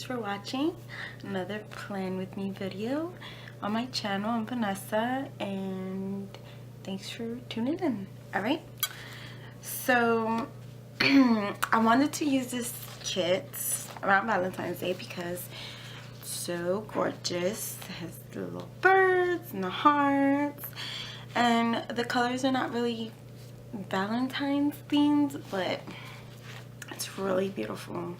for watching another plan with me video on my channel. I'm Vanessa and thanks for tuning in. Alright, so I wanted to use this kit around Valentine's Day because it's so gorgeous. It has the little birds and the hearts, and the colors are not really Valentine's themed, but it's really beautiful.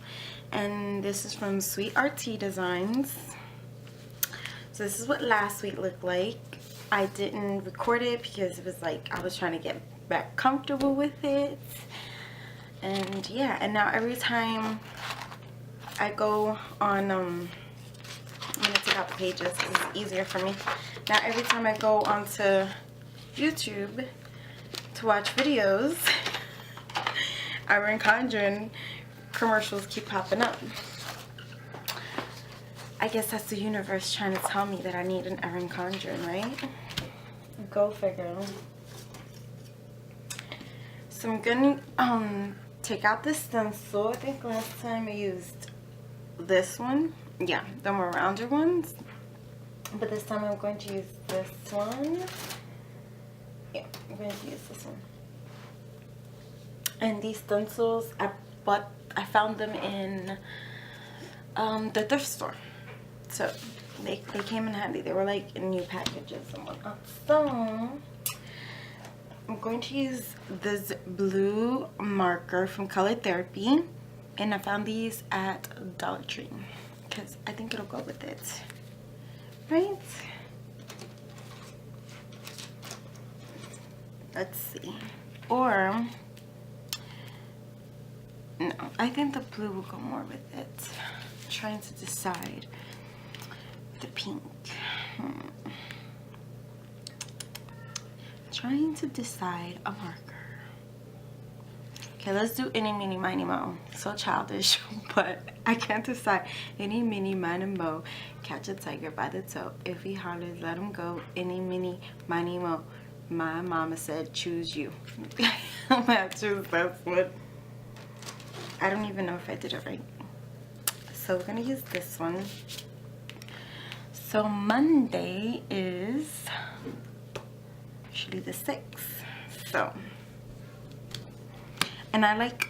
And this is from Sweet RT Designs. So this is what last week looked like. I didn't record it because it was like I was trying to get back comfortable with it. And yeah, and now every time I go on I'm gonna take out the pages because it's easier for me. Now every time I go onto YouTube to watch videos, Iron Conjuring commercials keep popping up. I guess that's the universe trying to tell me that I need an Erin Conjuring, right? Go figure. So I'm gonna take out this stencil. I think last time I used this one. Yeah, the more rounder ones. But this time I'm going to use this one. Yeah, I'm going to use this one. And these stencils, I found them in the thrift store. So they came in handy. They were like in new packages and whatnot. So I'm going to use this blue marker from Color Therapy, and I found these at Dollar Tree because I think it'll go with it, right? Let's see. Or no, I think the blue will go more with it. I'm trying to decide. The pink. Trying to decide a marker. Okay, let's do any, mini, miny, mo. So childish, but I can't decide. Any, mini, miny, mo. Catch a tiger by the toe. If he hollers, let him go. Any, mini, miny, mo. My mama said, choose you. I'm gonna choose this one. I don't even know if I did it right. So we're gonna use this one. So Monday is actually the 6th. So, and I like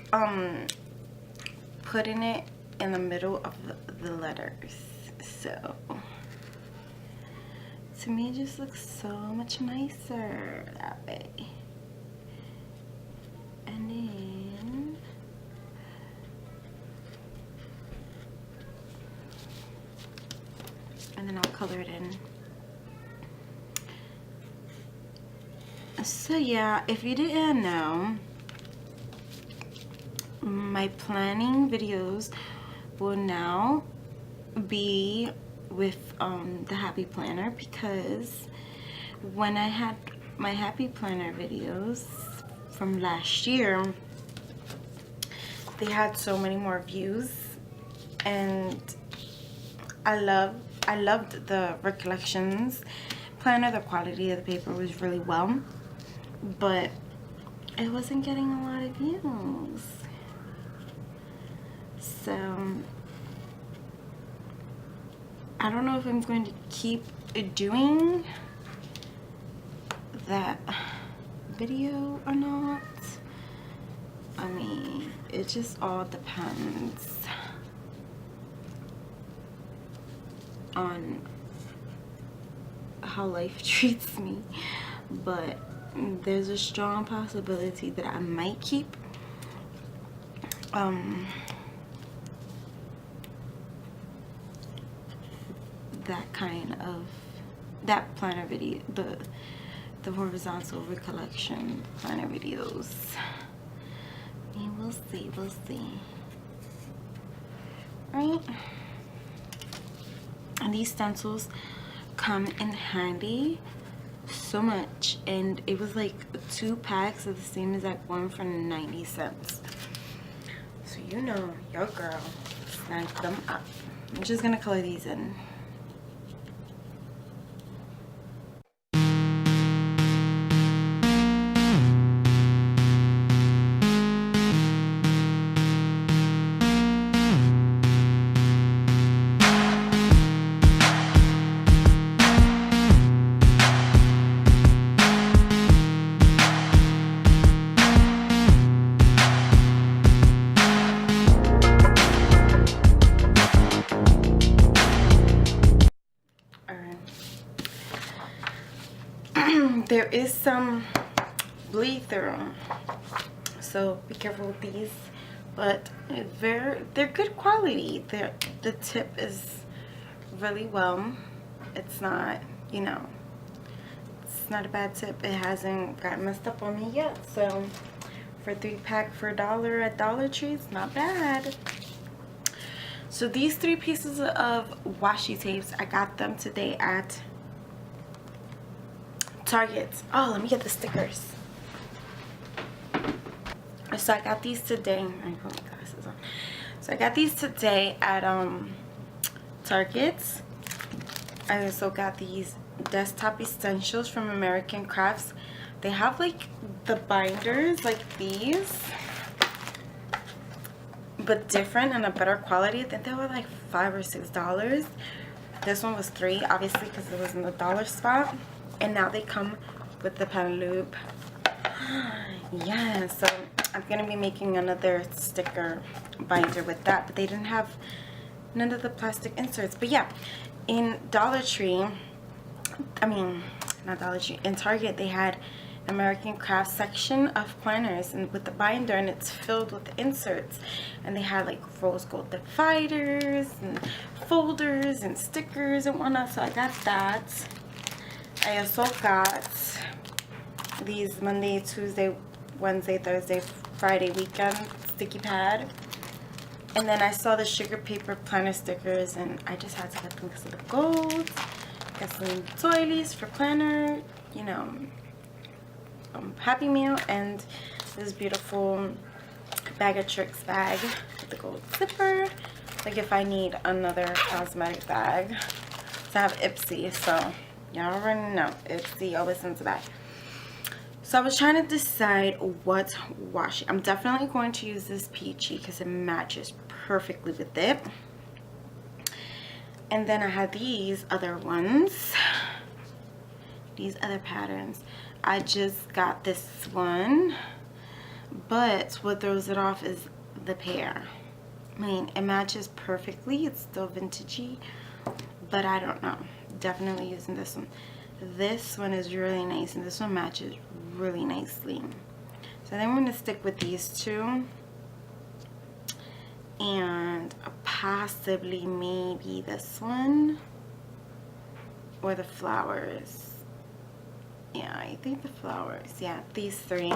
putting it in the middle of the letters. So to me it just looks so much nicer that way. And then I'll color it in. So yeah, if you didn't know, my planning videos will now be with the Happy Planner, because when I had my Happy Planner videos from last year, they had so many more views, and I loved the Recollections planner. The quality of the paper was really well, but it wasn't getting a lot of views. So I don't know if I'm going to keep doing that video or not. I mean, it just all depends on how life treats me, but there's a strong possibility that I might keep that planner video, the horizontal recollection planner videos. I mean, we'll see. Right? And these stencils come in handy so much, and it was like 2 packs of the same exact one for 90 cents. So you know your girl snagged them up. I'm just gonna color these in. there is some bleed through, so be careful with these, but they're good quality. The tip is really well. It's not, you know, it's not a bad tip. It hasn't got messed up on me yet. So for 3-pack for $1 at Dollar Tree, it's not bad. So these 3 pieces of washi tapes, I got them today at Target. Oh, let me get the stickers. So I got these today. I put my glasses on. So I got these today at Target. I also got these desktop essentials from American Crafts. They have like the binders like these, but different and a better quality. I think they were like $5 or $6. This one was $3, obviously, because it was in the dollar spot. And now they come with the pen loop. Yeah, so I'm gonna be making another sticker binder with that, but they didn't have none of the plastic inserts. But yeah, in Dollar Tree, I mean, not Dollar Tree, in Target, they had American Crafts section of planners and with the binder, and it's filled with inserts, and they had like rose gold dividers and folders and stickers and whatnot. So I got that. I also got these Monday, Tuesday, Wednesday, Thursday, Friday weekend sticky pad, and then I saw the sugar paper planner stickers, and I just had to get them because of the gold. Got some doilies for planner, you know, Happy Meal, and this beautiful bag of tricks bag with the gold zipper, like if I need another cosmetic bag. So I have Ipsy, so y'all already know Ipsy always sends a bag. So I was trying to decide what washi. I'm definitely going to use this peachy because it matches perfectly with it. And then I had these other ones, these other patterns. I just got this one, but what throws it off is the pear. I mean, it matches perfectly. It's still vintagey, but I don't know. Definitely using this one. This one is really nice, and this one matches really nicely. So then we're going to stick with these two, and possibly maybe this one or the flowers. Yeah, I think the flowers. Yeah, these 3.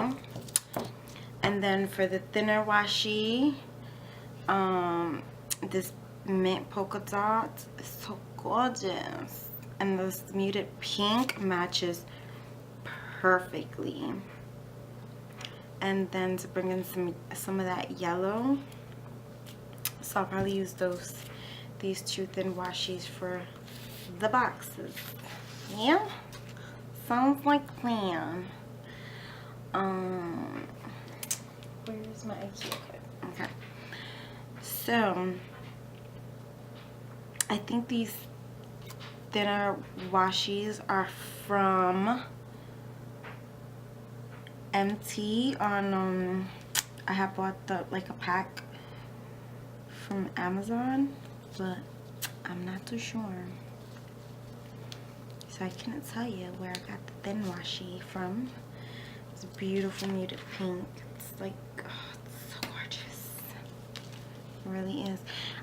And then for the thinner washi, this mint polka dot is so gorgeous, and this muted pink matches perfectly. And then to bring in some of that yellow, so I'll probably use these 2 thin washies for the boxes. Yeah, sounds like a plan. Where's my IKEA kit? Okay, so I think these thinner washies are from MT on I have bought like a pack from Amazon, but I'm not too sure, so I can't tell you where I got the thin washi from. It's a beautiful muted pink. It's like, oh, it's so gorgeous. It really is.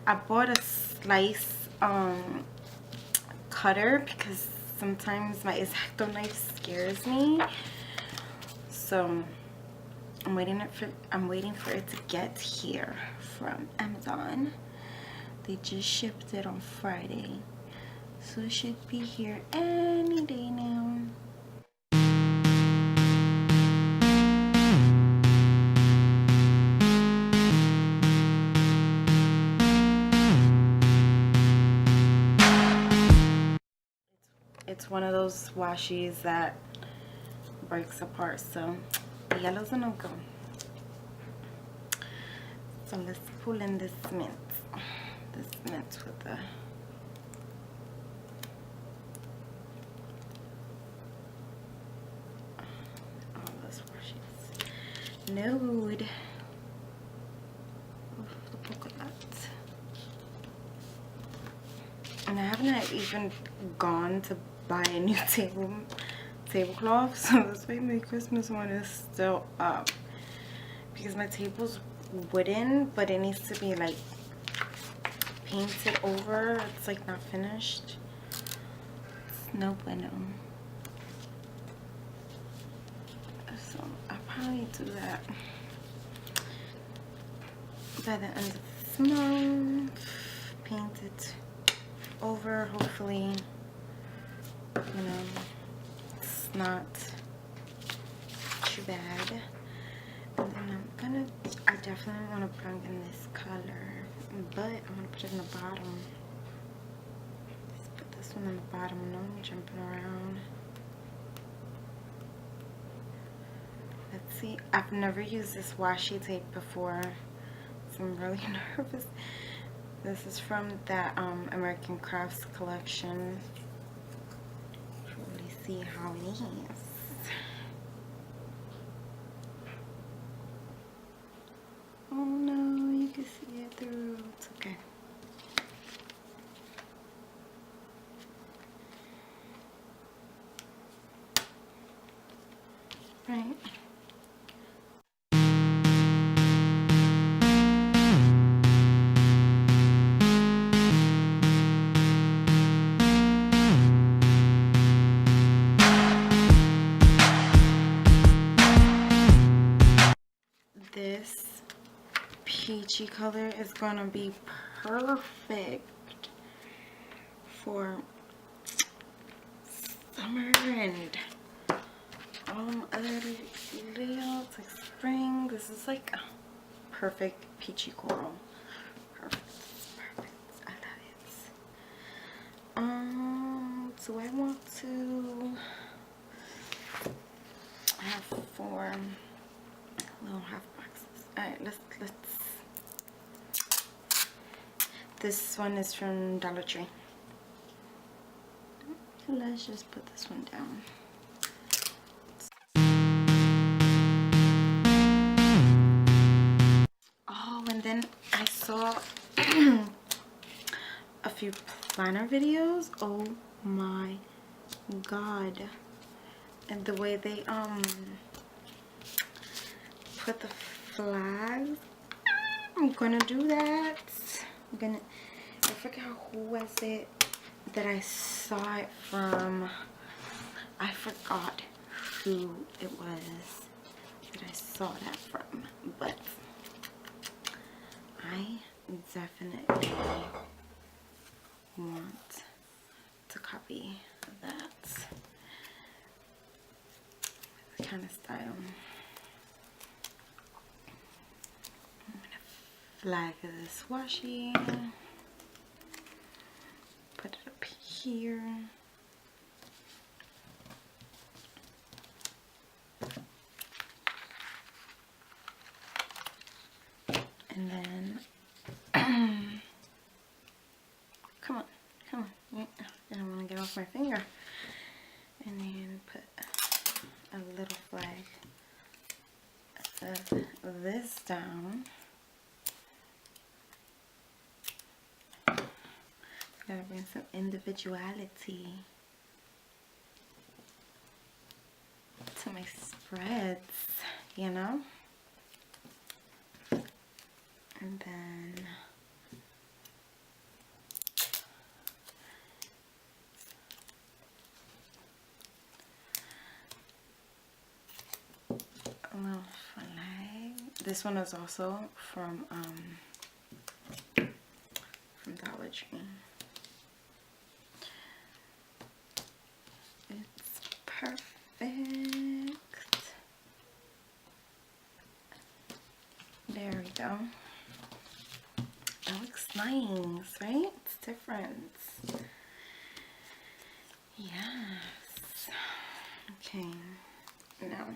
I bought a slice cutter because sometimes my X-Acto knife scares me. So I'm waiting for it to get here from Amazon. They just shipped it on Friday, so it should be here any day now. It's one of those washies that breaks apart, so the yellow's a no-go. So let's pull in this mint. This mint with the all those washes. Nude. Look at that. And I haven't even gone to buy a new tablecloth, so that's why my Christmas one is still up, because my table's wooden, but it needs to be like painted over. It's like not finished. It's no bueno. So I'll probably do that by the end of this month. Paint it over, hopefully, you know, it's not too bad. And then I definitely want to bring in this color, but I'm gonna put it in the bottom. Let's put this one in the bottom. No jumping around. Let's see. I've never used this washi tape before, so I'm really nervous. This is from that American Crafts collection. Really see how it is. Oh no, you can see it through. It's okay. Right. This peachy color is gonna be perfect for summer and other layouts like spring. This is like a perfect peachy coral. Perfect. Perfect. I love it. Do I want to have 4 little half boxes? Alright, let's this one is from Dollar Tree. Let's just put this one down. Oh, and then I saw a few planner videos. Oh my god. And the way they put the flags. I'm gonna do that. I forget who was it that I saw it from. I forgot who it was that I saw that from, but I definitely want to copy that kind of style. I'm gonna flag this washi, put it up here. And then come on, I don't want to get off my finger. And then put a little flag of this down. Gotta bring some individuality to my spreads, you know? And then a little flag. This one is also from Dollar Tree. It's perfect. There we go. That looks nice, right? It's different. Yes. Okay. Now,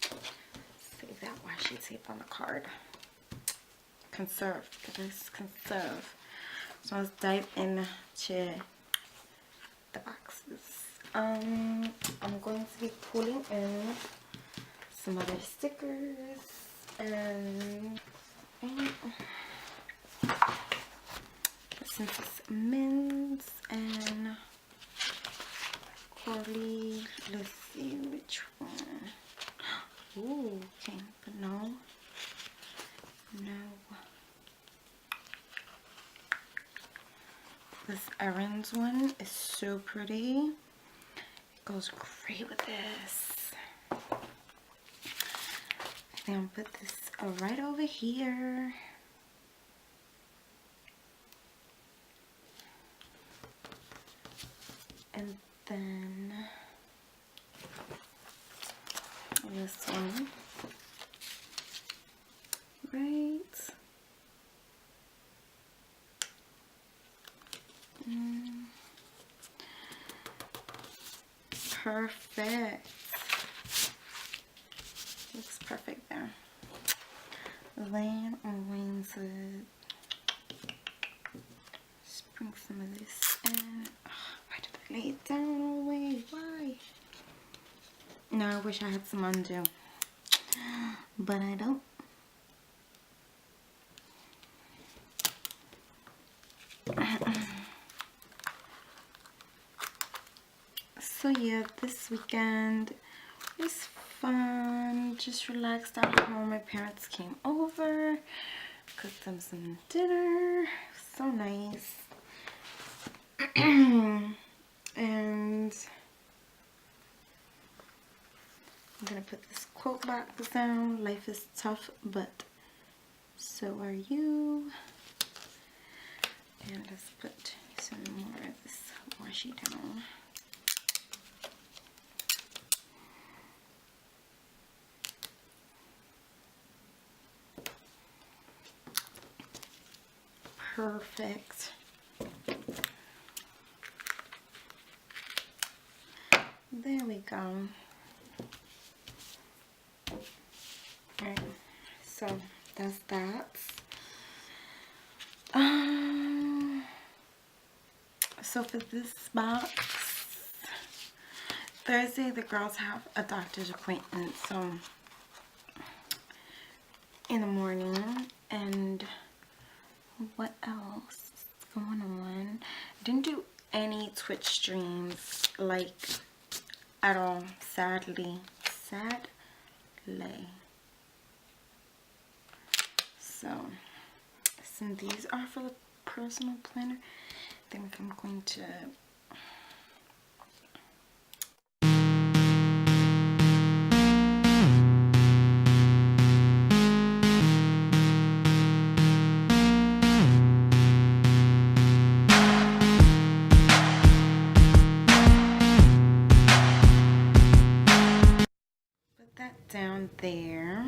save that washi tape on the card. Conserve. Guys, conserve. So let's dive into the boxes. I'm going to be pulling in some other stickers and since it's mints and Corley, let's see. bronze one is so pretty. It goes great with this. Then I'll put this right over here. And then this one, right? Perfect. Looks perfect there. Then I'm going to sprinkle some of this in. Oh, why did I lay it down all the way? Why? No, I wish I had some undo, but I don't. So yeah, this weekend was fun. Just relaxed at home. My parents came over, cooked them some dinner. So nice. And I'm gonna put this quote box down. Life is tough, but so are you. And let's put some more of this washi down. Perfect. There we go. Alright, so that's that. So for this box, Thursday the girls have a doctor's appointment, so in the morning. And what else is going on? I didn't do any Twitch streams, like, at all, sadly. So since these are for the personal planner, I think I'm going to put that down there.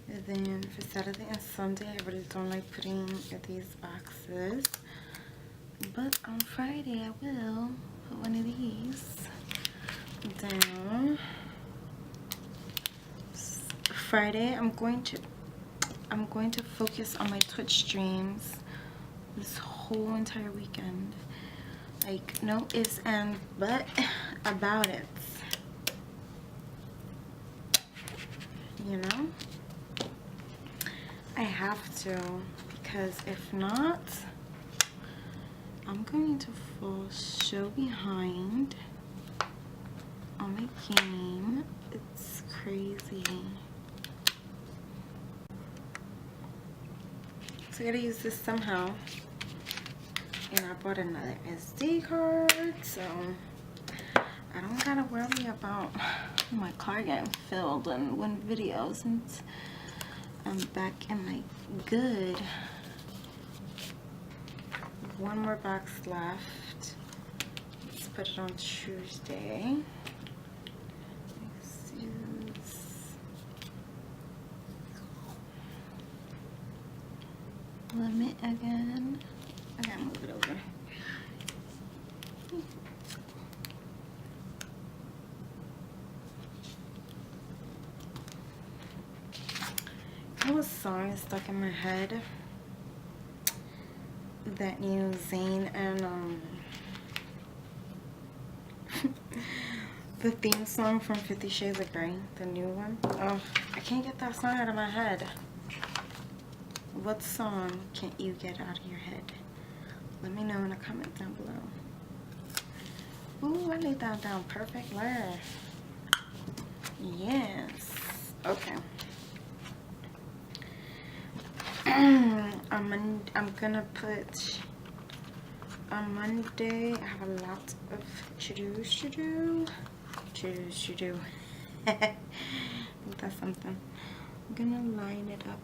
And then for Saturday and Sunday, I really don't like putting these boxes, but on Friday I will put one of these down. Friday I'm going to focus on my Twitch streams this whole entire weekend. Like, no ifs and but about it, you know. I have to, because if not, I'm going to fall so behind on my game. It's crazy. So I gotta use this somehow. And I bought another SD card, so I don't gotta worry about my car getting filled and win videos. And I'm back in my good. One more box left. Let's put it on Tuesday. Let's use limit again. I gotta move it over. I have a song stuck in my head. That new Zayn and the theme song from 50 Shades of Grey, the new one. Oh, I can't get that song out of my head. What song can't you get out of your head? Let me know in the comment down below. Ooh, I laid that down perfect. Where? Yes. Okay. I'm gonna put on Monday I have a lot of to-dos to do. That's something. I'm gonna line it up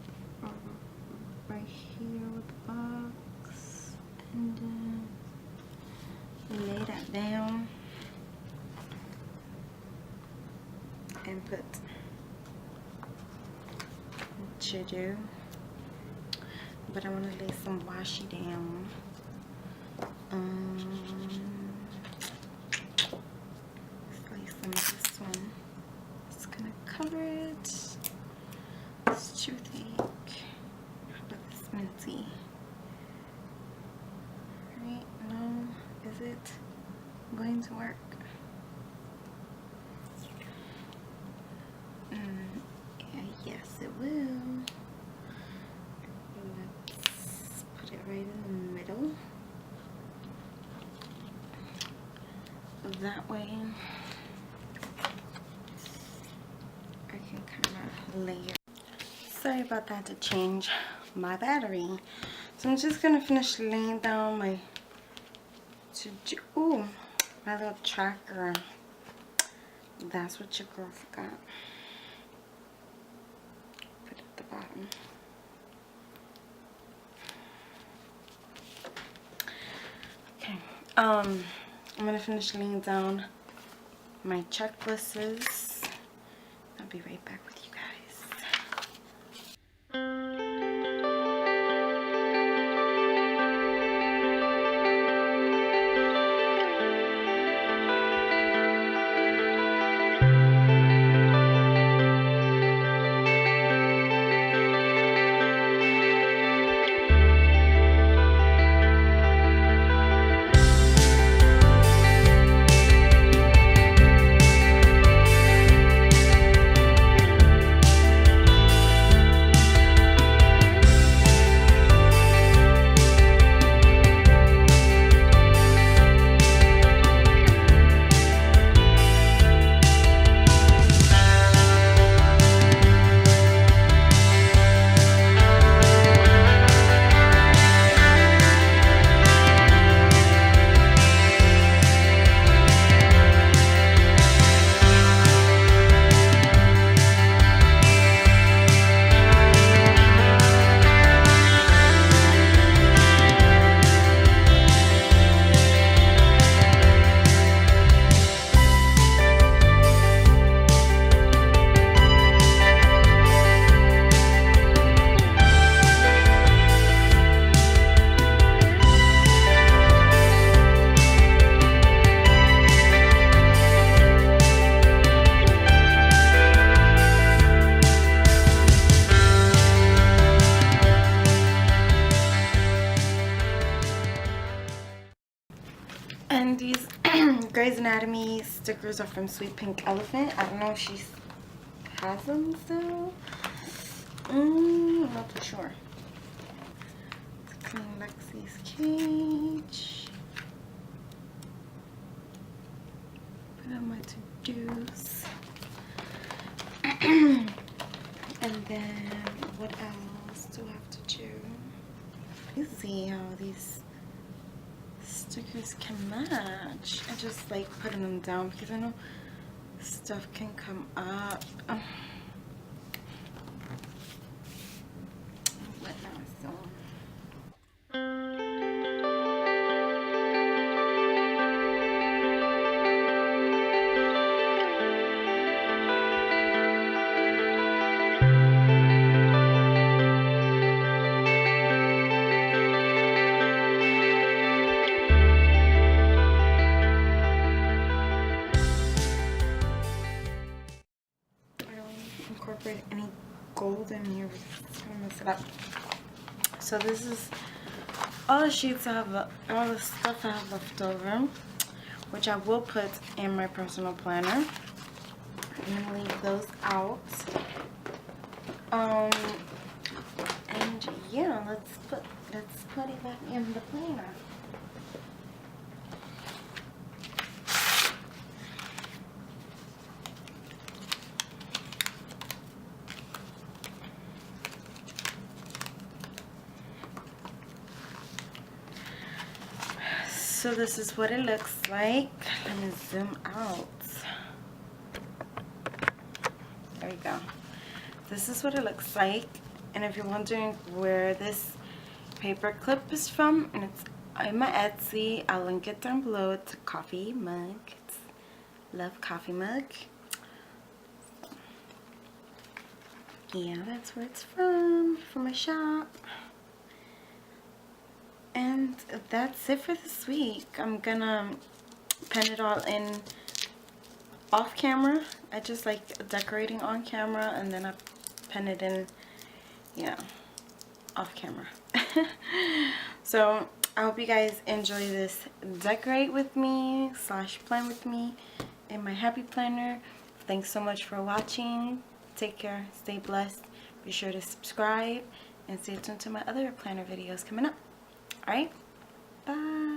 right here with the box and lay that down and put to do. But I want to lay some washi down. Let's lay some of this one. It's gonna cover it. It's too thick. How about this minty? Right? No, is it going to work? Yes, it will. Let's put it right in the middle. That way I can kind of layer. Sorry about that, to change my battery. So I'm just gonna finish laying down my my little tracker. That's what your girl forgot. Put it at the bottom. Okay. I'm gonna finish laying down my checklists. I'll be right back with you guys. And these Grey's Anatomy stickers are from Sweet Pink Elephant. I don't know if she has them still. I'm not too sure. Let's clean Lexi's cage. Put on my to-dos. And then what else do I have to do? You see how these stickers can match. I just like putting them down because I know stuff can come up. What now? So incorporate any gold in here, it's gonna mess it up. So this is all the sheets I have, all the stuff I have left over, which I will put in my personal planner. I'm gonna leave those out. And yeah, let's put it back in the planner. So this is what it looks like. Let me zoom out. There you go. This is what it looks like. And if you're wondering where this paper clip is from, and it's in my Etsy, I'll link it down below. It's a coffee mug. It's Love Coffee Mug. Yeah, that's where it's from my shop. And that's it for this week. I'm gonna pen it all in off camera. I just like decorating on camera, and then I pen it in, you know, off camera. So I hope you guys enjoy this decorate with me / plan with me in my happy planner. Thanks so much for watching. Take care, stay blessed, be sure to subscribe, and stay tuned to my other planner videos coming up. Alright, bye.